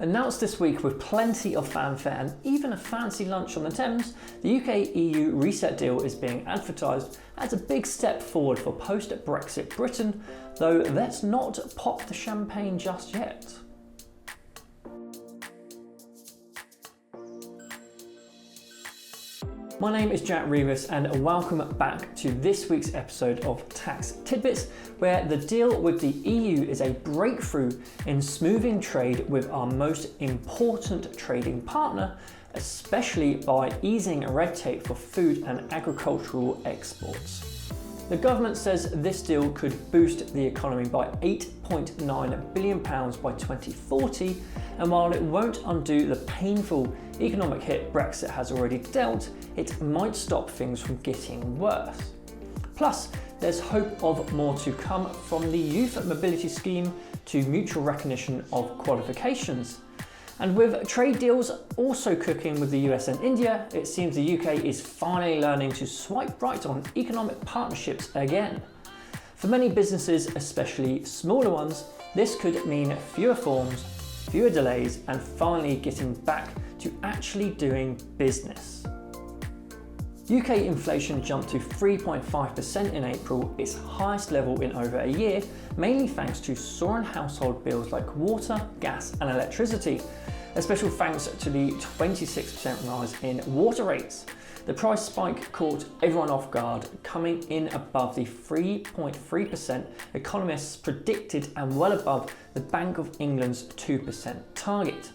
Announced this week with plenty of fanfare and even a fancy lunch on the Thames, the UK-EU reset deal is being advertised as a big step forward for post-Brexit Britain, though let's not pop the champagne just yet. My name is Jack Revis and welcome back to this week's episode of Tax Tidbits, where the deal with the EU is a breakthrough in smoothing trade with our most important trading partner, especially by easing red tape for food and agricultural exports. The government says this deal could boost the economy by £8.9 billion by 2040, and while it won't undo the painful economic hit Brexit has already dealt, it might stop things from getting worse. Plus, there's hope of more to come, from the youth mobility scheme to mutual recognition of qualifications. And with trade deals also cooking with the US and India, it seems the UK is finally learning to swipe right on economic partnerships again. For many businesses, especially smaller ones, this could mean fewer forms, fewer delays, and finally getting back to actually doing business. UK inflation jumped to 3.5% in April, its highest level in over a year, mainly thanks to soaring household bills like water, gas and electricity. A special thanks to the 26% rise in water rates. The price spike caught everyone off guard, coming in above the 3.3% economists predicted and well above the Bank of England's 2% target.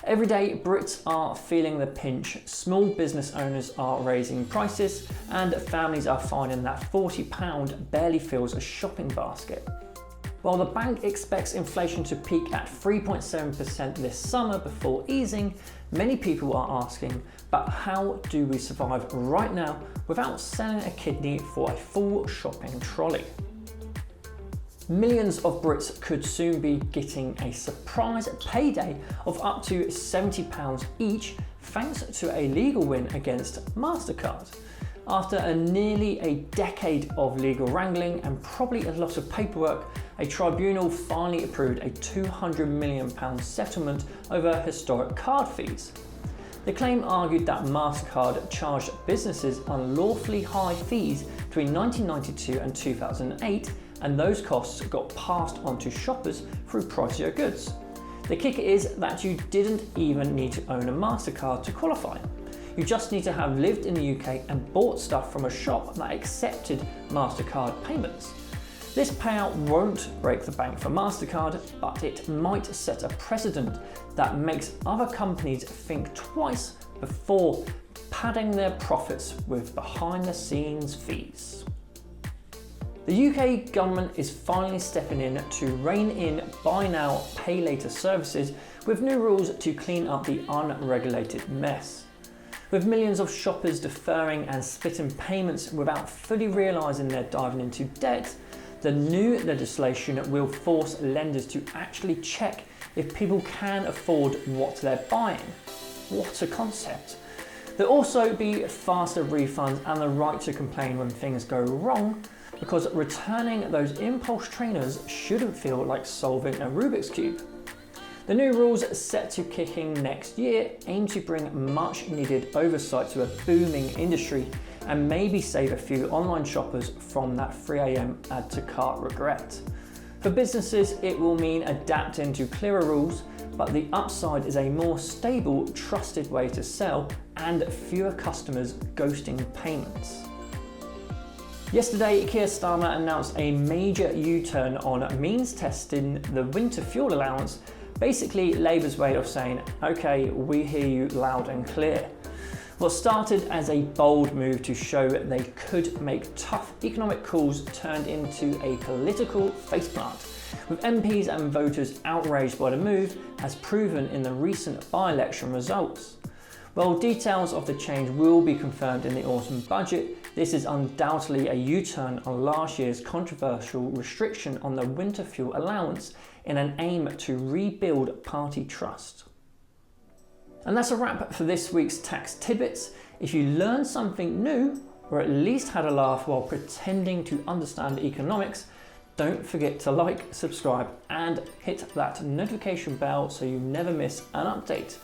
Every day, Brits are feeling the pinch, small business owners are raising prices, and families are finding that £40 barely fills a shopping basket. While the bank expects inflation to peak at 3.7% this summer before easing, many people are asking, but how do we survive right now without selling a kidney for a full shopping trolley? Millions of Brits could soon be getting a surprise payday of up to £70 each thanks to a legal win against Mastercard. After nearly a decade of legal wrangling and probably a lot of paperwork, a tribunal finally approved a £200 million settlement over historic card fees. The claim argued that Mastercard charged businesses unlawfully high fees between 1992 and 2008, and those costs got passed on to shoppers through pricier goods. The kicker is that you didn't even need to own a Mastercard to qualify. You just need to have lived in the UK and bought stuff from a shop that accepted Mastercard payments. This payout won't break the bank for Mastercard, but it might set a precedent that makes other companies think twice before padding their profits with behind-the-scenes fees. The UK government is finally stepping in to rein in buy now, pay later services with new rules to clean up the unregulated mess. With millions of shoppers deferring and splitting payments without fully realising they're diving into debt, the new legislation will force lenders to actually check if people can afford what they're buying. What a concept! There'll also be faster refunds and the right to complain when things go wrong, because returning those impulse trainers shouldn't feel like solving a Rubik's Cube. The new rules set to kick in next year aim to bring much needed oversight to a booming industry and maybe save a few online shoppers from that 3 AM add to cart regret. For businesses, it will mean adapting to clearer rules, but the upside is a more stable, trusted way to sell and fewer customers ghosting payments. Yesterday, Keir Starmer announced a major U-turn on means testing the winter fuel allowance, basically Labour's way of saying, okay, we hear you loud and clear. What started as a bold move to show they could make tough economic calls turned into a political faceplant, with MPs and voters outraged by the move, as proven in the recent by-election results. While details of the change will be confirmed in the autumn budget, this is undoubtedly a U-turn on last year's controversial restriction on the winter fuel allowance in an aim to rebuild party trust. And that's a wrap for this week's Tax Tidbits. If you learned something new, or at least had a laugh while pretending to understand economics, Don't forget to like, subscribe, and hit that notification bell so you never miss an update.